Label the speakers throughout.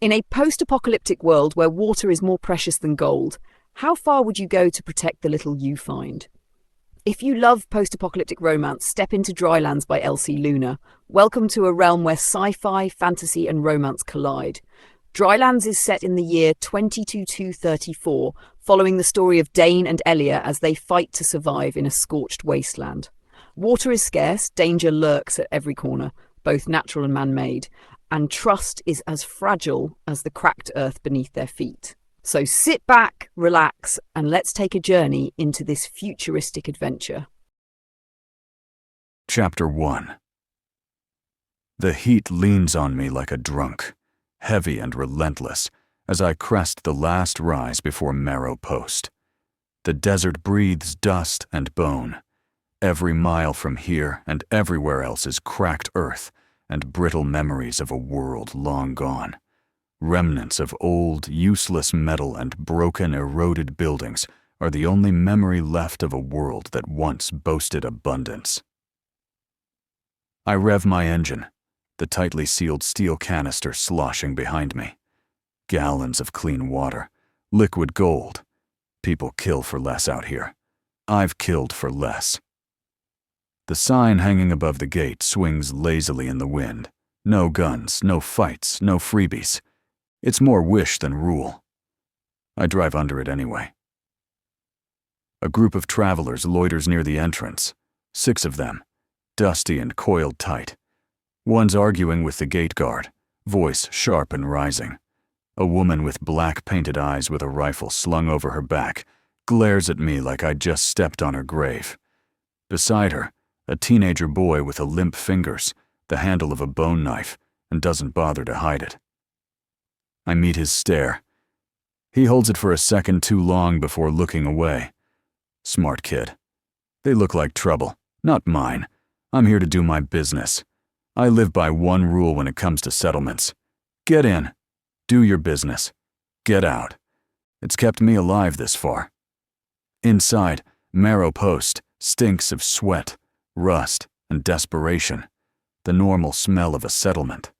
Speaker 1: In a post-apocalyptic world where water is more precious than gold, how far would you go to protect the little you find? If you love post-apocalyptic romance, step into Drylands by L.C Luna. Welcome to a realm where sci-fi, fantasy and romance collide. Drylands is set in the year 2022-34, following the story of Dane and Elia as they fight to survive in a scorched wasteland. Water is scarce, danger lurks at every corner, both natural and man-made, and trust is as fragile as the cracked earth beneath their feet. So sit back, relax, and let's take a journey into this futuristic adventure.
Speaker 2: Chapter 1. The heat leans on me like a drunk, heavy and relentless, as I crest the last rise before REPOST. The desert breathes dust and bone. Every mile from here and everywhere else is cracked earth and brittle memories of a world long gone. Remnants of old, useless metal and broken, eroded buildings are the only memory left of a world that once boasted abundance. I rev my engine, the tightly sealed steel canister sloshing behind me. Gallons of clean water, liquid gold. People kill for less out here. I've killed for less. The sign hanging above the gate swings lazily in the wind. No guns, no fights, no freebies. It's more wish than rule. I drive under it anyway. A group of travelers loiters near the entrance. 6 of them, dusty and coiled tight. One's arguing with the gate guard, voice sharp and rising. A woman with black painted eyes with a rifle slung over her back glares at me like I'd just stepped on her grave. Beside her, a teenager boy with limp fingers, the handle of a bone knife, and doesn't bother to hide it. I meet his stare. He holds it for a second too long before looking away. Smart kid. They look like trouble, not mine. I'm here to do my business. I live by one rule when it comes to settlements. Get in. Do your business. Get out. It's kept me alive this far. Inside, REPOST stinks of sweat, rust, and desperation, the normal smell of a settlement.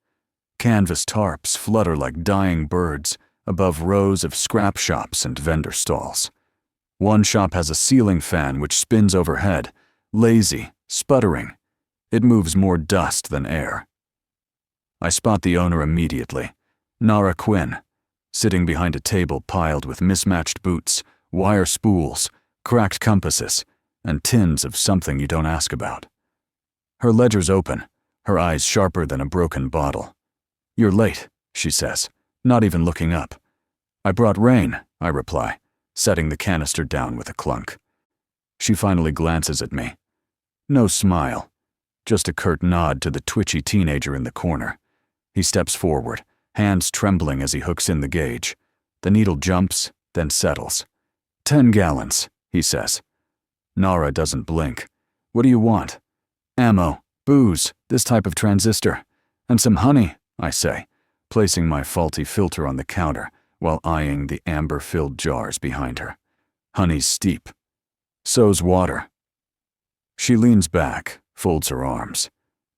Speaker 2: Canvas tarps flutter like dying birds above rows of scrap shops and vendor stalls. One shop has a ceiling fan which spins overhead, lazy, sputtering. It moves more dust than air. I spot the owner immediately, Nara Quinn, sitting behind a table piled with mismatched boots, wire spools, cracked compasses, and tins of something you don't ask about. Her ledger's open, her eyes sharper than a broken bottle. "You're late," she says, not even looking up. "I brought rain," I reply, setting the canister down with a clunk. She finally glances at me. No smile, just a curt nod to the twitchy teenager in the corner. He steps forward, hands trembling as he hooks in the gauge. The needle jumps, then settles. 10 gallons, he says. Nara doesn't blink. "What do you want?" "Ammo, booze, this type of transistor, and some honey," I say, placing my faulty filter on the counter while eyeing the amber-filled jars behind her. Honey's steep. So's water. She leans back, folds her arms.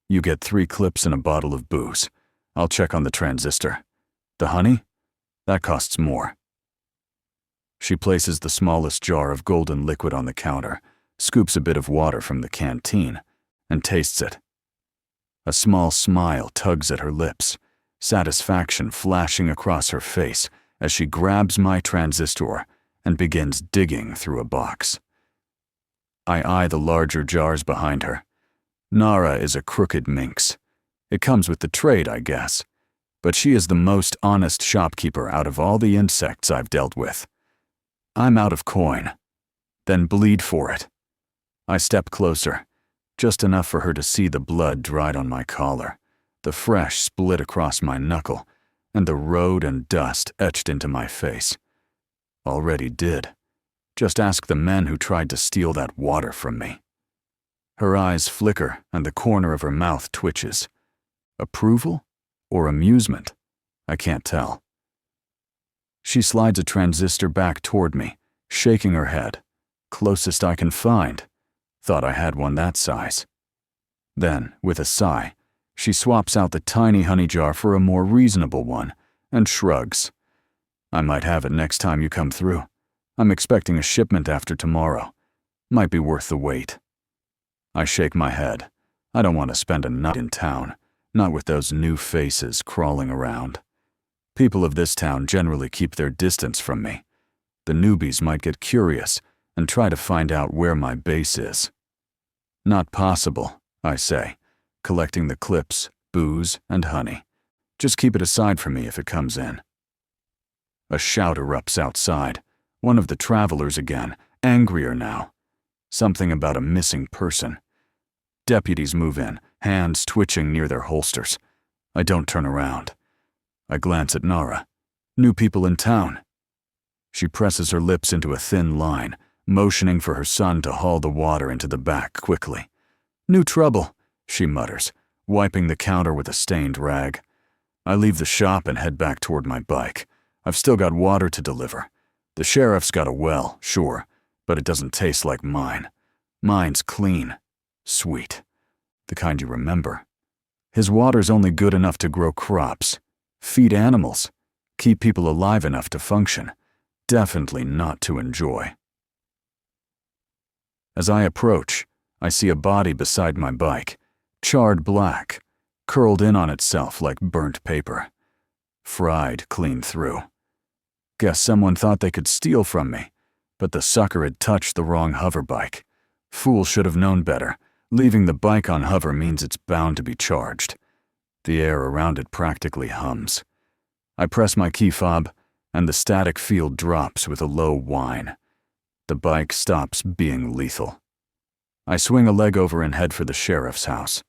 Speaker 2: "You get 3 clips and a bottle of booze. I'll check on the transistor. The honey? That costs more." She places the smallest jar of golden liquid on the counter, scoops a bit of water from the canteen, and tastes it. A small smile tugs at her lips, satisfaction flashing across her face as she grabs my transistor and begins digging through a box. I eye the larger jars behind her. Nara is a crooked minx. It comes with the trade, I guess, but she is the most honest shopkeeper out of all the insects I've dealt with. I'm out of coin. Then bleed for it. I step closer, just enough for her to see the blood dried on my collar, the fresh split across my knuckle, and the road and dust etched into my face. Already did. Just ask the men who tried to steal that water from me. Her eyes flicker and the corner of her mouth twitches. Approval or amusement? I can't tell. She slides a transistor back toward me, shaking her head. "Closest I can find. Thought I had one that size." Then, with a sigh, she swaps out the tiny honey jar for a more reasonable one and shrugs. I might have it next time you come through. I'm expecting a shipment after tomorrow. Might be worth the wait. I shake my head. I don't want to spend a night in town, not with those new faces crawling around. People of this town generally keep their distance from me. The newbies might get curious and try to find out where my base is. Not possible, I say, collecting the clips, booze, and honey. Just keep it aside for me if it comes in. A shout erupts outside. One of the travelers again, angrier now. Something about a missing person. Deputies move in, hands twitching near their holsters. I don't turn around. I glance at Nara. New people in town. She presses her lips into a thin line, motioning for her son to haul the water into the back quickly. New trouble, she mutters, wiping the counter with a stained rag. I leave the shop and head back toward my bike. I've still got water to deliver. The sheriff's got a well, sure, but it doesn't taste like mine. Mine's clean, sweet, the kind you remember. His water's only good enough to grow crops, feed animals, keep people alive enough to function, definitely not to enjoy. As I approach, I see a body beside my bike, charred black, curled in on itself like burnt paper, fried clean through. Guess someone thought they could steal from me, but the sucker had touched the wrong hover bike. Fool should have known better. Leaving the bike on hover means it's bound to be charged. The air around it practically hums. I press my key fob, and the static field drops with a low whine. The bike stops being lethal. I swing a leg over and head for the sheriff's house.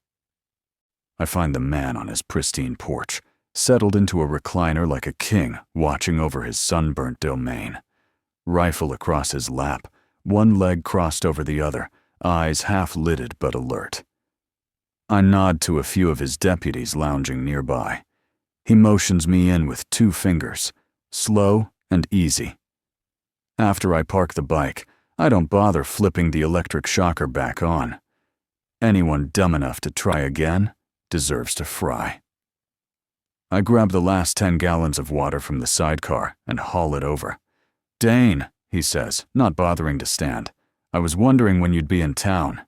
Speaker 2: I find the man on his pristine porch, settled into a recliner like a king watching over his sunburnt domain. Rifle across his lap, one leg crossed over the other, eyes half-lidded but alert. I nod to a few of his deputies lounging nearby. He motions me in with 2 fingers, slow and easy. After I park the bike, I don't bother flipping the electric shocker back on. Anyone dumb enough to try again deserves to fry. I grab the last 10 gallons of water from the sidecar and haul it over. Dane, he says, not bothering to stand. I was wondering when you'd be in town.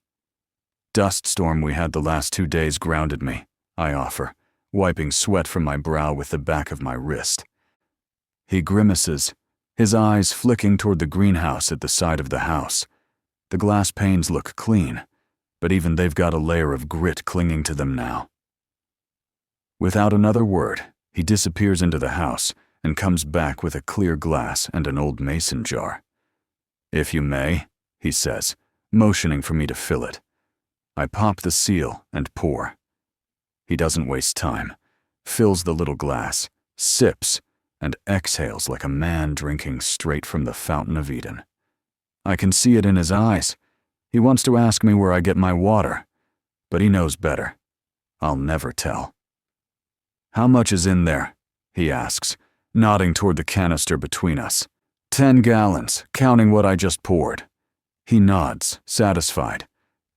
Speaker 2: Dust storm we had the last 2 days grounded me, I offer, wiping sweat from my brow with the back of my wrist. He grimaces, his eyes flicking toward the greenhouse at the side of the house. The glass panes look clean, but even they've got a layer of grit clinging to them now. Without another word, he disappears into the house and comes back with a clear glass and an old mason jar. If you may, he says, motioning for me to fill it. I pop the seal and pour. He doesn't waste time, fills the little glass, sips, and exhales like a man drinking straight from the Fountain of Eden. I can see it in his eyes. He wants to ask me where I get my water, but he knows better. I'll never tell. How much is in there? He asks, nodding toward the canister between us. 10 gallons, counting what I just poured. He nods, satisfied.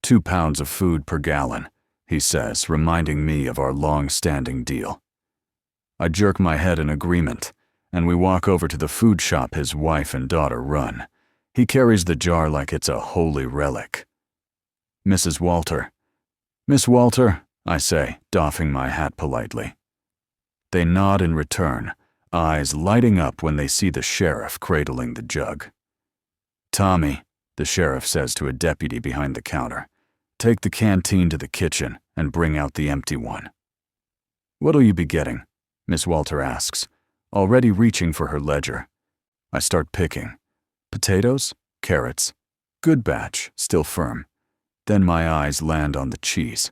Speaker 2: 2 pounds of food per gallon, he says, reminding me of our long-standing deal. I jerk my head in agreement, and we walk over to the food shop his wife and daughter run. He carries the jar like it's a holy relic. Mrs. Walter. Miss Walter, I say, doffing my hat politely. They nod in return, eyes lighting up when they see the sheriff cradling the jug. Tommy, the sheriff says to a deputy behind the counter, take the canteen to the kitchen and bring out the empty one. What'll you be getting? Miss Walter asks, already reaching for her ledger. I start picking. Potatoes, carrots, good batch, still firm. Then my eyes land on the cheese.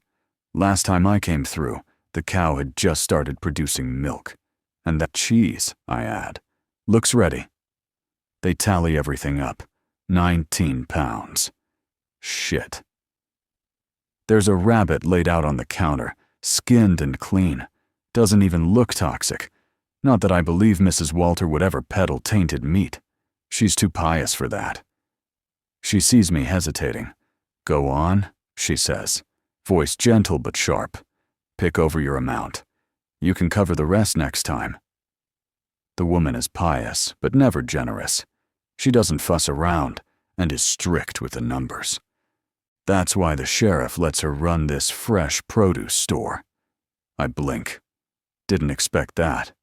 Speaker 2: Last time I came through, the cow had just started producing milk. And that cheese, I add, looks ready. They tally everything up. 19 pounds. Shit. There's a rabbit laid out on the counter, skinned and clean. Doesn't even look toxic. Not that I believe Mrs. Walter would ever peddle tainted meat. She's too pious for that. She sees me hesitating. Go on, she says, voice gentle but sharp. Pick over your amount. You can cover the rest next time. The woman is pious, but never generous. She doesn't fuss around and is strict with the numbers. That's why the sheriff lets her run this fresh produce store. I blink. Didn't expect that.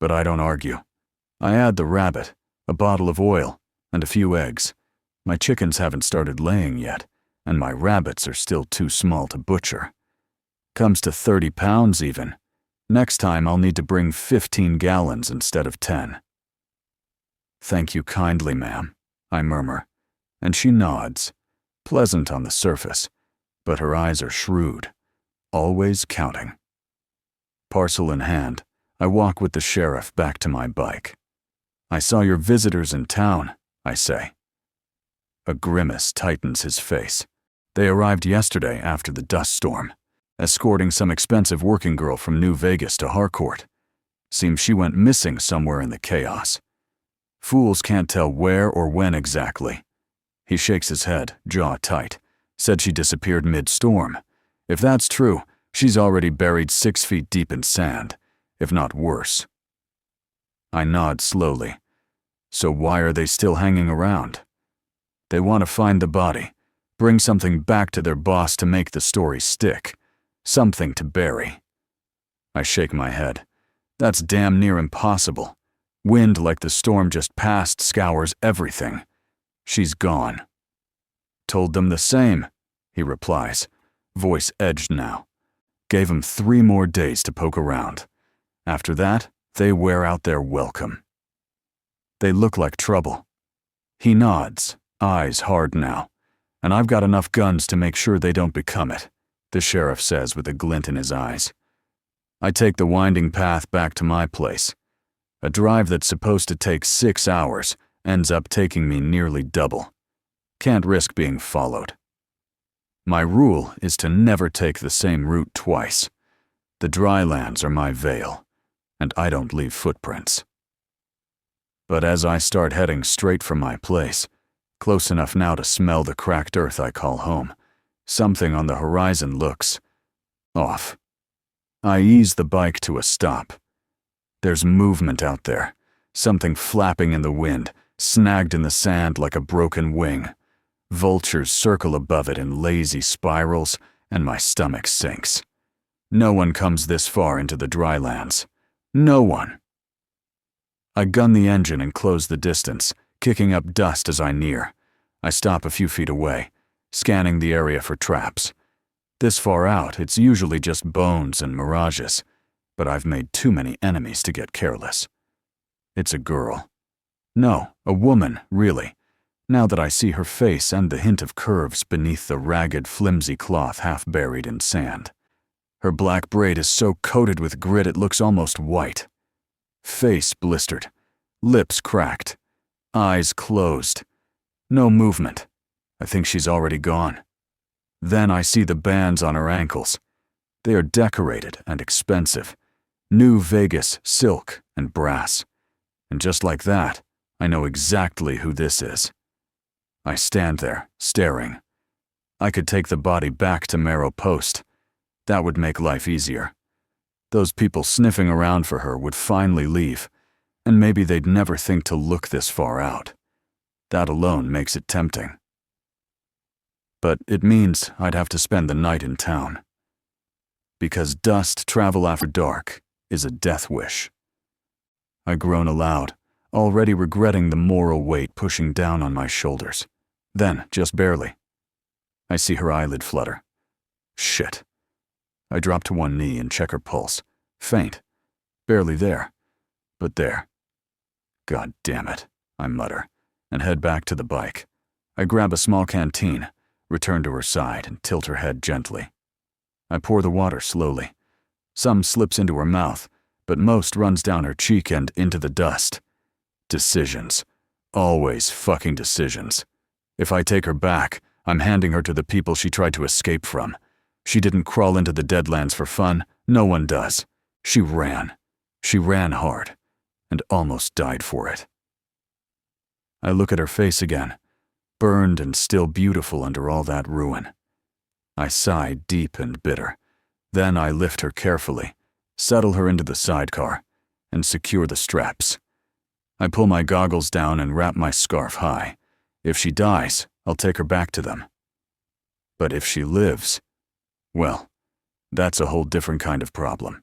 Speaker 2: But I don't argue. I add the rabbit, a bottle of oil, and a few eggs. My chickens haven't started laying yet, and my rabbits are still too small to butcher. Comes to 30 pounds even. Next time I'll need to bring 15 gallons instead of 10. Thank you kindly, ma'am, I murmur, and she nods, pleasant on the surface, but her eyes are shrewd, always counting. Parcel in hand, I walk with the sheriff back to my bike. I saw your visitors in town, I say. A grimace tightens his face. They arrived yesterday after the dust storm, escorting some expensive working girl from New Vegas to Harcourt. Seems she went missing somewhere in the chaos. Fools can't tell where or when exactly. He shakes his head, jaw tight, said she disappeared mid-storm. If that's true, she's already buried 6 feet deep in sand, if not worse. I nod slowly. So why are they still hanging around? They want to find the body, bring something back to their boss to make the story stick, something to bury. I shake my head. That's damn near impossible. Wind like the storm just passed scours everything. She's gone. Told them the same, he replies, voice edged now. Gave 'em 3 more days to poke around. After that, they wear out their welcome. They look like trouble. He nods, eyes hard now. And I've got enough guns to make sure they don't become it, the sheriff says with a glint in his eyes. I take the winding path back to my place. A drive that's supposed to take 6 hours ends up taking me nearly double. Can't risk being followed. My rule is to never take the same route twice. The Drylands are my veil, and I don't leave footprints. But as I start heading straight for my place, close enough now to smell the cracked earth I call home, something on the horizon looks off. I ease the bike to a stop. There's movement out there, something flapping in the wind, snagged in the sand like a broken wing. Vultures circle above it in lazy spirals, and my stomach sinks. No one comes this far into the Drylands. No one. I gun the engine and close the distance, kicking up dust as I near. I stop a few feet away, scanning the area for traps. This far out, it's usually just bones and mirages, but I've made too many enemies to get careless. It's a girl. No, a woman, really, now that I see her face and the hint of curves beneath the ragged, flimsy cloth half buried in sand. Her black braid is so coated with grit it looks almost white. Face blistered, lips cracked, eyes closed. No movement. I think she's already gone. Then I see the bands on her ankles. They are decorated and expensive. New Vegas silk and brass. And just like that, I know exactly who this is. I stand there, staring. I could take the body back to REPOST. That would make life easier. Those people sniffing around for her would finally leave, and maybe they'd never think to look this far out. That alone makes it tempting. But it means I'd have to spend the night in town. Because dust travel after dark is a death wish. I groan aloud, already regretting the moral weight pushing down on my shoulders. Then, just barely, I see her eyelid flutter. Shit. I drop to one knee and check her pulse. Faint. Barely there. But there. God damn it, I mutter, and head back to the bike. I grab a small canteen, return to her side, and tilt her head gently. I pour the water slowly. Some slips into her mouth, but most runs down her cheek and into the dust. Decisions. Always fucking decisions. If I take her back, I'm handing her to the people she tried to escape from. She didn't crawl into the Deadlands for fun. No one does. She ran. She ran hard, and almost died for it. I look at her face again, burned and still beautiful under all that ruin. I sigh deep and bitter. Then I lift her carefully, settle her into the sidecar, and secure the straps. I pull my goggles down and wrap my scarf high. If she dies, I'll take her back to them. But if she lives, well, that's a whole different kind of problem.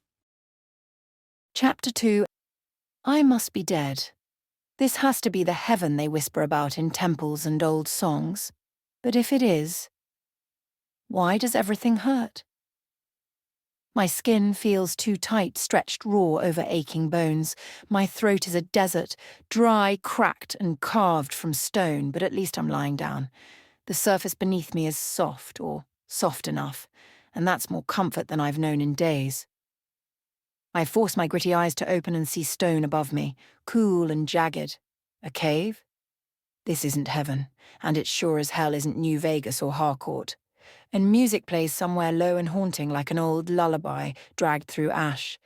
Speaker 3: Chapter 2. I must be dead. This has to be the heaven they whisper about in temples and old songs. But if it is, why does everything hurt? My skin feels too tight, stretched raw over aching bones. My throat is a desert, dry, cracked, and carved from stone, but at least I'm lying down. The surface beneath me is soft, or soft enough, and that's more comfort than I've known in days. I force my gritty eyes to open and see stone above me, cool and jagged. A cave? This isn't heaven, and it sure as hell isn't New Vegas or Harcourt. And music plays somewhere low and haunting like an old lullaby dragged through ash.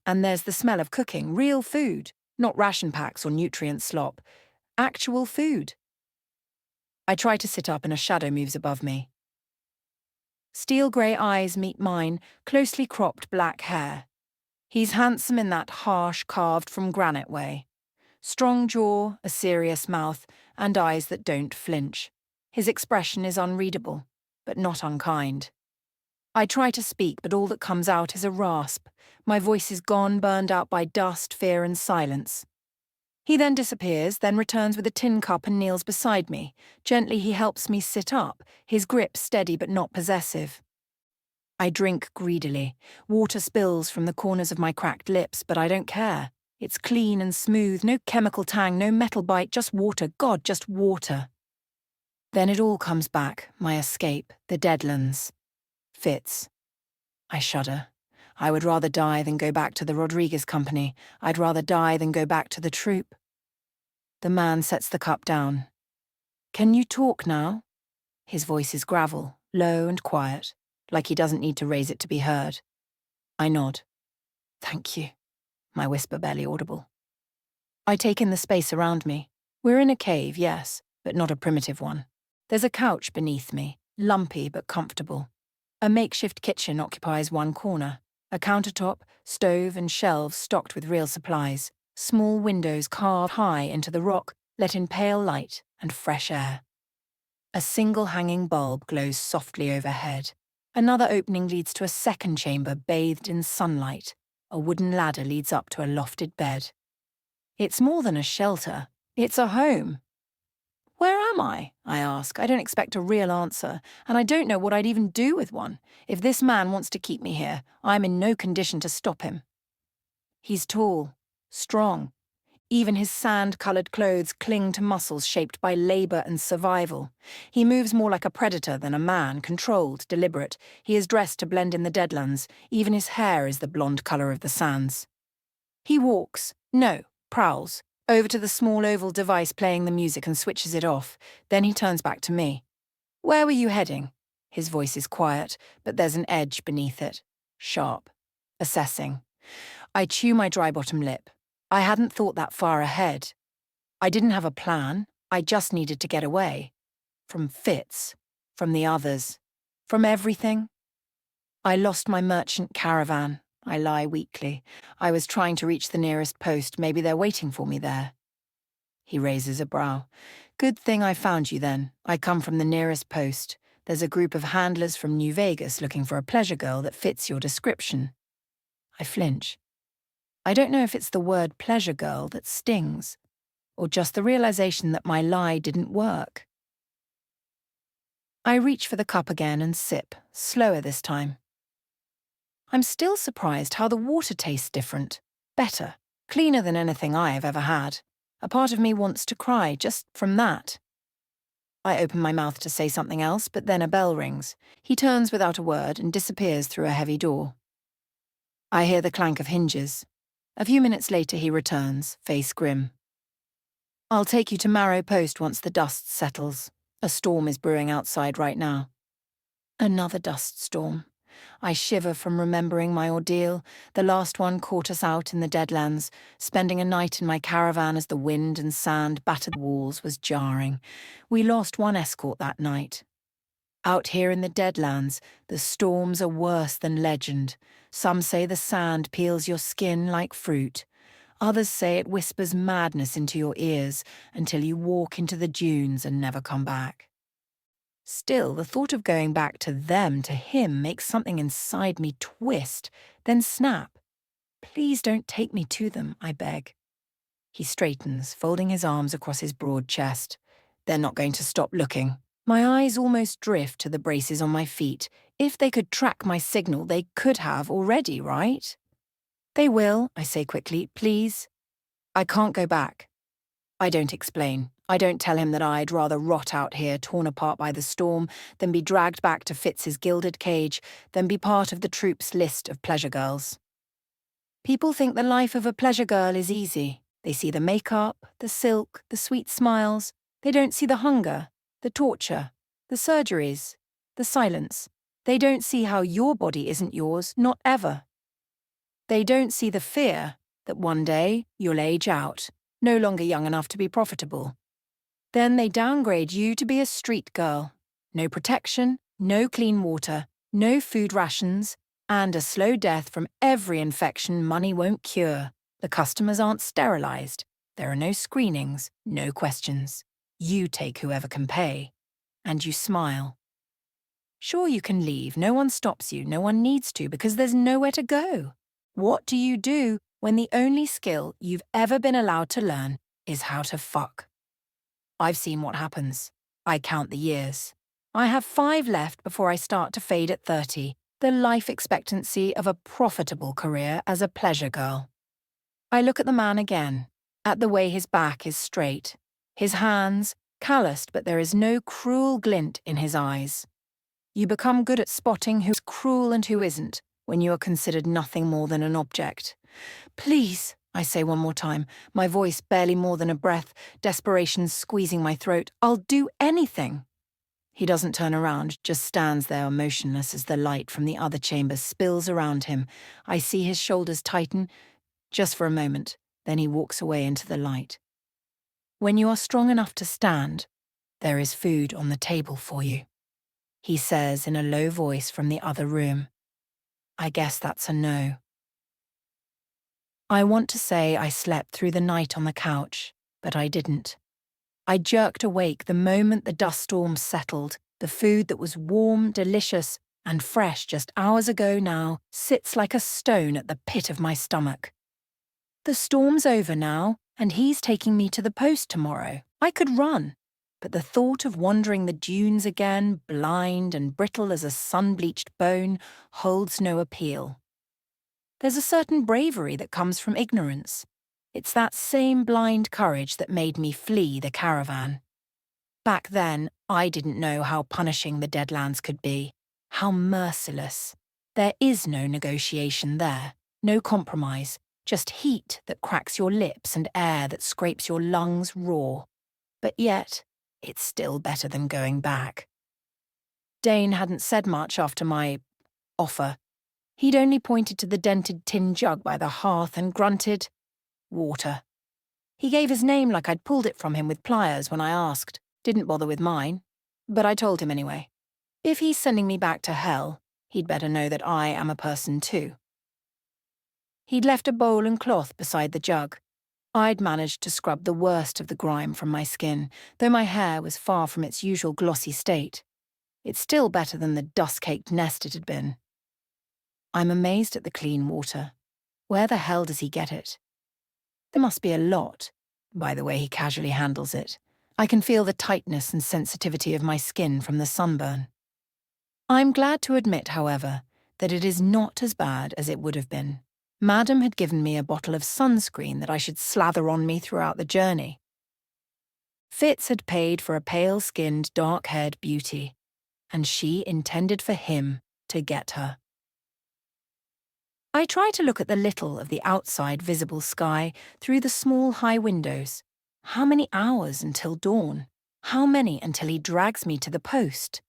Speaker 3: And there's the smell of cooking, real food, not ration packs or nutrient slop. Actual food. I try to sit up and a shadow moves above me. Steel grey eyes meet mine, closely cropped black hair. He's handsome in that harsh, carved from granite way. Strong jaw, a serious mouth, and eyes that don't flinch. His expression is unreadable, but not unkind. I try to speak, but all that comes out is a rasp. My voice is gone, burned out by dust, fear, and silence. He then disappears, then returns with a tin cup and kneels beside me. Gently he helps me sit up, his grip steady but not possessive. I drink greedily. Water spills from the corners of my cracked lips, but I don't care. It's clean and smooth, no chemical tang, no metal bite, just water, God, just water. Then it all comes back, my escape, the Deadlands. Fitz. I shudder. I would rather die than go back to the Rodriguez Company. I'd rather die than go back to the troop. The man sets the cup down. Can you talk now? His voice is gravel, low and quiet, like he doesn't need to raise it to be heard. I nod. Thank you. My whisper barely audible. I take in the space around me. We're in a cave, yes, but not a primitive one. There's a couch beneath me, lumpy but comfortable. A makeshift kitchen occupies one corner. A countertop, stove, and shelves stocked with real supplies. Small windows carved high into the rock let in pale light and fresh air. A single hanging bulb glows softly overhead. Another opening leads to a second chamber bathed in sunlight. A wooden ladder leads up to a lofted bed. It's more than a shelter. It's a home. Where am I ask. I don't expect a real answer, and I don't know what I'd even do with one. If this man wants to keep me here, I'm in no condition to stop him. He's tall, strong. Even his sand-coloured clothes cling to muscles shaped by labour and survival. He moves more like a predator than a man, controlled, deliberate. He is dressed to blend in the Deadlands. Even his hair is the blonde colour of the sands. He walks, prowls, over to the small oval device playing the music and switches it off. Then he turns back to me. Where were you heading? His voice is quiet, but there's an edge beneath it. Sharp. Assessing. I chew my dry bottom lip. I hadn't thought that far ahead. I didn't have a plan. I just needed to get away. From Fitz. From the others. From everything. I lost my merchant caravan. I lie weakly. I was trying to reach the nearest post. Maybe they're waiting for me there. He raises a brow. Good thing I found you then. I come from the nearest post. There's a group of handlers from New Vegas looking for a pleasure girl that fits your description. I flinch. I don't know if it's the word pleasure girl that stings, or just the realization that my lie didn't work. I reach for the cup again and sip, slower this time. I'm still surprised how the water tastes different, better, cleaner than anything I have ever had. A part of me wants to cry just from that. I open my mouth to say something else, but then a bell rings. He turns without a word and disappears through a heavy door. I hear the clank of hinges. A few minutes later he returns, face grim. I'll take you to Marrow Post once the dust settles. A storm is brewing outside right now. Another dust storm. I shiver from remembering my ordeal. The last one caught us out in the Deadlands. Spending a night in my caravan as the wind and sand battered the walls was jarring. We lost one escort that night. Out here in the Deadlands, the storms are worse than legend. Some say the sand peels your skin like fruit. Others say it whispers madness into your ears until you walk into the dunes and never come back. Still, the thought of going back to them, to him, makes something inside me twist, then snap. Please don't take me to them, I beg. He straightens, folding his arms across his broad chest. They're not going to stop looking. My eyes almost drift to the braces on my feet. If they could track my signal, they could have already, right? They will, I say quickly, please. I can't go back. I don't explain. I don't tell him that I'd rather rot out here, torn apart by the storm, than be dragged back to Fitz's gilded cage, than be part of the troop's list of pleasure girls. People think the life of a pleasure girl is easy. They see the makeup, the silk, the sweet smiles. They don't see the hunger, the torture, the surgeries, the silence. They don't see how your body isn't yours, not ever. They don't see the fear that one day you'll age out, no longer young enough to be profitable. Then they downgrade you to be a street girl. No protection, no clean water, no food rations, and a slow death from every infection money won't cure. The customers aren't sterilized. There are no screenings, no questions. You take whoever can pay. And you smile. Sure, you can leave. No one stops you. No one needs to because there's nowhere to go. What do you do when the only skill you've ever been allowed to learn is how to fuck? I've seen what happens. I count the years. I have 5 left before I start to fade at 30, the life expectancy of a profitable career as a pleasure girl. I look at the man again, at the way his back is straight, his hands calloused, but there is no cruel glint in his eyes. You become good at spotting who's cruel and who isn't when you are considered nothing more than an object. Please, I say one more time, my voice barely more than a breath, desperation squeezing my throat. I'll do anything. He doesn't turn around, just stands there motionless as the light from the other chamber spills around him. I see his shoulders tighten, just for a moment, then he walks away into the light. When you are strong enough to stand, there is food on the table for you, he says in a low voice from the other room. I guess that's a no. I want to say I slept through the night on the couch, but I didn't. I jerked awake the moment the dust storm settled. The food that was warm, delicious, and fresh just hours ago now sits like a stone at the pit of my stomach. The storm's over now, and he's taking me to the post tomorrow. I could run, but the thought of wandering the dunes again, blind and brittle as a sun-bleached bone, holds no appeal. There's a certain bravery that comes from ignorance. It's that same blind courage that made me flee the caravan. Back then, I didn't know how punishing the Deadlands could be, how merciless. There is no negotiation there, no compromise, just heat that cracks your lips and air that scrapes your lungs raw. But yet, it's still better than going back. Dane hadn't said much after my offer. He'd only pointed to the dented tin jug by the hearth and grunted, "Water." He gave his name like I'd pulled it from him with pliers when I asked. Didn't bother with mine. But I told him anyway. If he's sending me back to hell, he'd better know that I am a person too. He'd left a bowl and cloth beside the jug. I'd managed to scrub the worst of the grime from my skin, though my hair was far from its usual glossy state. It's still better than the dust-caked nest it had been. I'm amazed at the clean water. Where the hell does he get it? There must be a lot, by the way he casually handles it. I can feel the tightness and sensitivity of my skin from the sunburn. I'm glad to admit, however, that it is not as bad as it would have been. Madam had given me a bottle of sunscreen that I should slather on me throughout the journey. Fitz had paid for a pale-skinned, dark-haired beauty, and she intended for him to get her. I try to look at the little of the outside visible sky through the small high windows. How many hours until dawn? How many until he drags me to the post?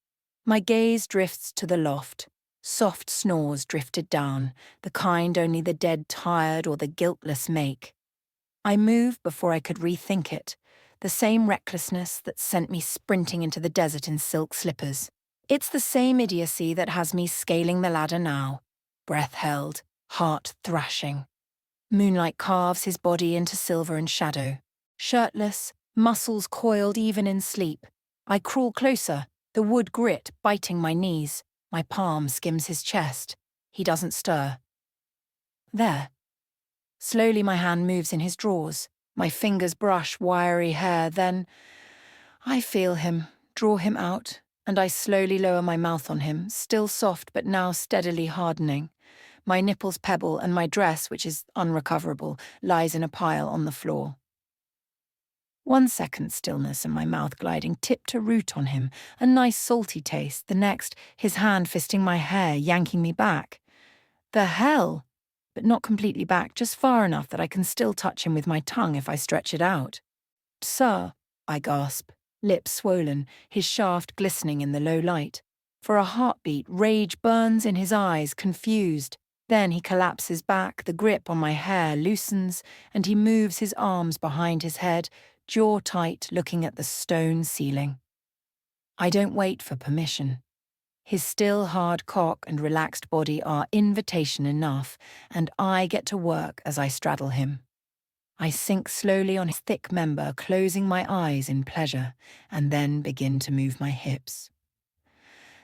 Speaker 3: My gaze drifts to the loft. Soft snores drifted down, the kind only the dead tired or the guiltless make. I move before I could rethink it, the same recklessness that sent me sprinting into the desert in silk slippers. It's the same idiocy that has me scaling the ladder now, breath held, heart thrashing. Moonlight carves his body into silver and shadow. Shirtless, muscles coiled even in sleep. I crawl closer, the wood grit biting my knees. My palm skims his chest. He doesn't stir. There. Slowly my hand moves in his drawers. My fingers brush wiry hair, then I feel him, draw him out, and I slowly lower my mouth on him, still soft but now steadily hardening. My nipples pebble and my dress, which is unrecoverable, lies in a pile on the floor. 1 second stillness and my mouth gliding tip to root on him, a nice salty taste. The next, his hand fisting my hair, yanking me back. The hell! But not completely back, just far enough that I can still touch him with my tongue if I stretch it out. Sir, I gasp, lips swollen, his shaft glistening in the low light. For a heartbeat, rage burns in his eyes, confused. Then he collapses back, the grip on my hair loosens, and he moves his arms behind his head, jaw tight, looking at the stone ceiling. I don't wait for permission. His still hard cock and relaxed body are invitation enough, and I get to work as I straddle him. I sink slowly on his thick member, closing my eyes in pleasure, and then begin to move my hips.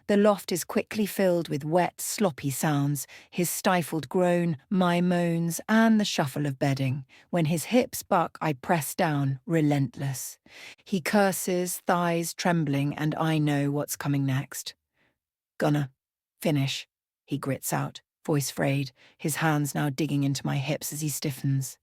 Speaker 3: The loft is quickly filled with wet, sloppy sounds, his stifled groan, my moans, and the shuffle of bedding. When his hips buck, I press down, relentless. He curses, thighs trembling, and I know what's coming next. Gonna finish, he grits out, voice frayed, his hands now digging into my hips as he stiffens.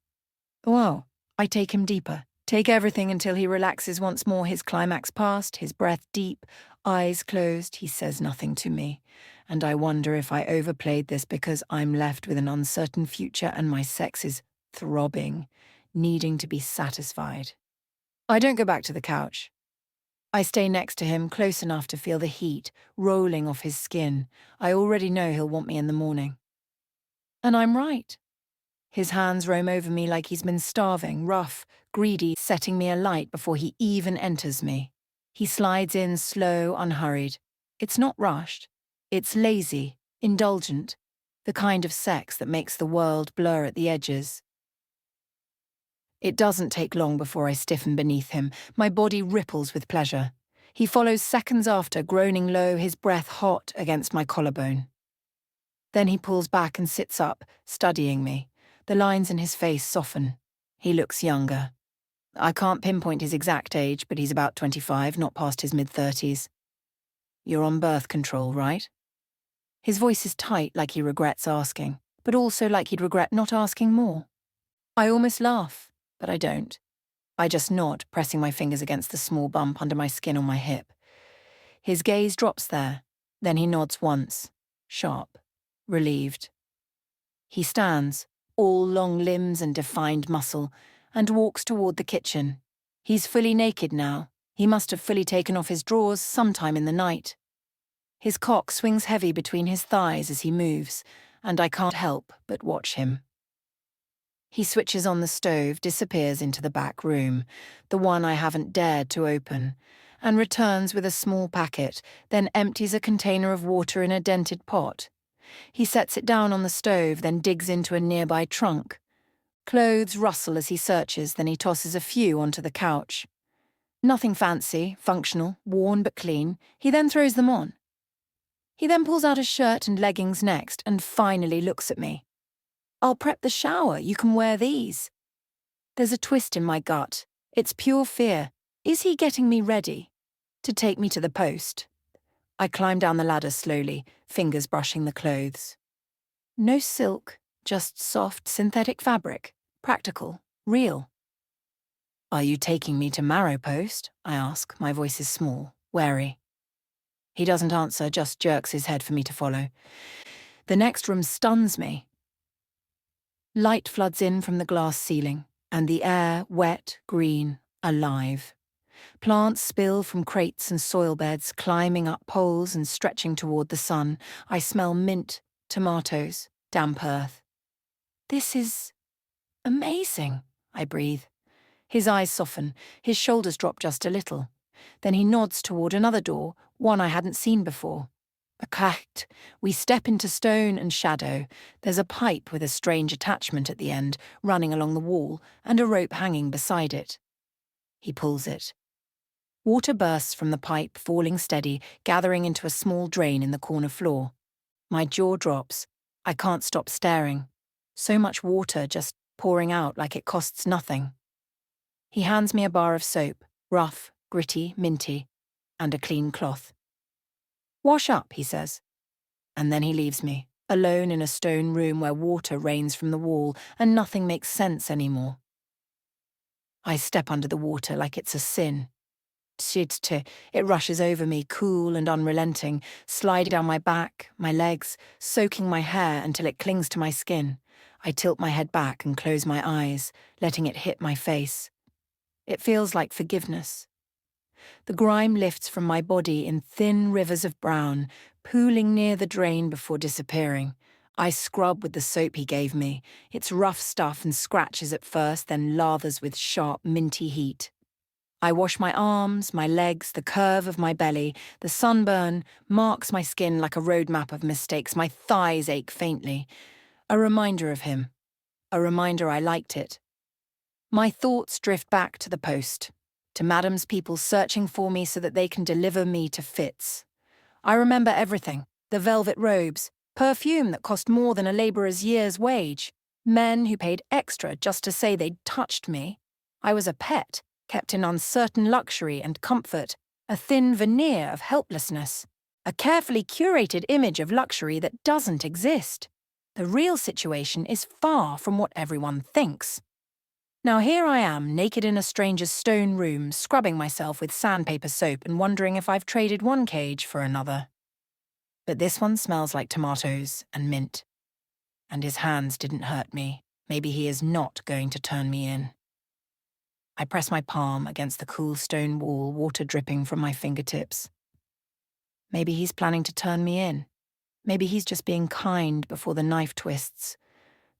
Speaker 3: Whoa, I take him deeper, take everything until he relaxes once more, his climax past, his breath deep, eyes closed. He says nothing to me, and I wonder if I overplayed this because I'm left with an uncertain future and my sex is throbbing, needing to be satisfied. I don't go back to the couch. I stay next to him, close enough to feel the heat rolling off his skin. I already know he'll want me in the morning. And I'm right. His hands roam over me like he's been starving, rough, greedy, setting me alight before he even enters me. He slides in slow, unhurried. It's not rushed. It's lazy, indulgent, the kind of sex that makes the world blur at the edges. It doesn't take long before I stiffen beneath him. My body ripples with pleasure. He follows seconds after, groaning low, his breath hot against my collarbone. Then he pulls back and sits up, studying me. The lines in his face soften. He looks younger. I can't pinpoint his exact age, but he's about 25, not past his mid-30s. You're on birth control, right? His voice is tight, like he regrets asking, but also like he'd regret not asking more. I almost laugh, but I don't. I just nod, pressing my fingers against the small bump under my skin on my hip. His gaze drops there, then he nods once, sharp, relieved. He stands, all long limbs and defined muscle, and walks toward the kitchen. He's fully naked now. He must have fully taken off his drawers sometime in the night. His cock swings heavy between his thighs as he moves, and I can't help but watch him. He switches on the stove, disappears into the back room, the one I haven't dared to open, and returns with a small packet, then empties a container of water in a dented pot. He sets it down on the stove, then digs into a nearby trunk. Clothes rustle as he searches, then he tosses a few onto the couch. Nothing fancy, functional, worn but clean. He then throws them on. He then pulls out a shirt and leggings next, and finally looks at me. I'll prep the shower, you can wear these. There's a twist in my gut. It's pure fear. Is he getting me ready? To take me to the post? I climb down the ladder slowly, fingers brushing the clothes. No silk, just soft synthetic fabric. Practical, real. Are you taking me to Marrow Post? I ask, my voice is small, wary. He doesn't answer, just jerks his head for me to follow. The next room stuns me. Light floods in from the glass ceiling, and the air, wet, green, alive. Plants spill from crates and soil beds, climbing up poles and stretching toward the sun. I smell mint, tomatoes, damp earth. This is amazing, I breathe. His eyes soften, his shoulders drop just a little. Then he nods toward another door, one I hadn't seen before. A cracked. We step into stone and shadow. There's a pipe with a strange attachment at the end, running along the wall, and a rope hanging beside it. He pulls it. Water bursts from the pipe, falling steady, gathering into a small drain in the corner floor. My jaw drops. I can't stop staring. So much water just pouring out like it costs nothing. He hands me a bar of soap, rough, gritty, minty, and a clean cloth. "Wash up," he says. And then he leaves me, alone in a stone room where water rains from the wall and nothing makes sense anymore. I step under the water like it's a sin. It rushes over me, cool and unrelenting, sliding down my back, my legs, soaking my hair until it clings to my skin. I tilt my head back and close my eyes, letting it hit my face. It feels like forgiveness. The grime lifts from my body in thin rivers of brown, pooling near the drain before disappearing. I scrub with the soap he gave me. It's rough stuff and scratches at first, then lathers with sharp, minty heat. I wash my arms, my legs, the curve of my belly. The sunburn marks my skin like a roadmap of mistakes. My thighs ache faintly. A reminder of him. A reminder I liked it. My thoughts drift back to the post, to Madam's people searching for me so that they can deliver me to Fitz. I remember everything. The velvet robes, perfume that cost more than a labourer's year's wage, men who paid extra just to say they'd touched me. I was a pet, kept in uncertain luxury and comfort, a thin veneer of helplessness, a carefully curated image of luxury that doesn't exist. The real situation is far from what everyone thinks. Now here I am, naked in a stranger's stone room, scrubbing myself with sandpaper soap and wondering if I've traded one cage for another. But this one smells like tomatoes and mint. And his hands didn't hurt me. Maybe he is not going to turn me in. I press my palm against the cool stone wall, water dripping from my fingertips. Maybe he's planning to turn me in. Maybe he's just being kind before the knife twists.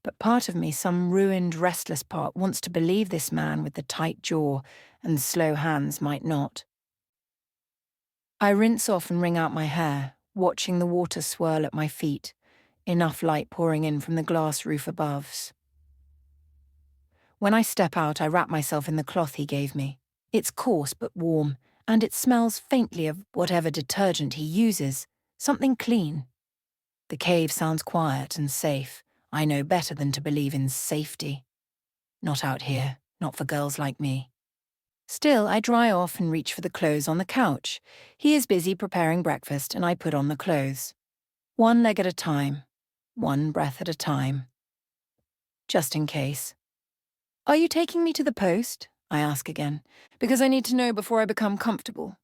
Speaker 3: But part of me, some ruined, restless part, wants to believe this man with the tight jaw and slow hands might not. I rinse off and wring out my hair, watching the water swirl at my feet, enough light pouring in from the glass roof above. When I step out, I wrap myself in the cloth he gave me. It's coarse but warm, and it smells faintly of whatever detergent he uses, something clean. The cave sounds quiet and safe. I know better than to believe in safety. Not out here, not for girls like me. Still, I dry off and reach for the clothes on the couch. He is busy preparing breakfast, and I put on the clothes. One leg at a time, one breath at a time. Just in case. "Are you taking me to the post?" I ask again, because I need to know before I become comfortable.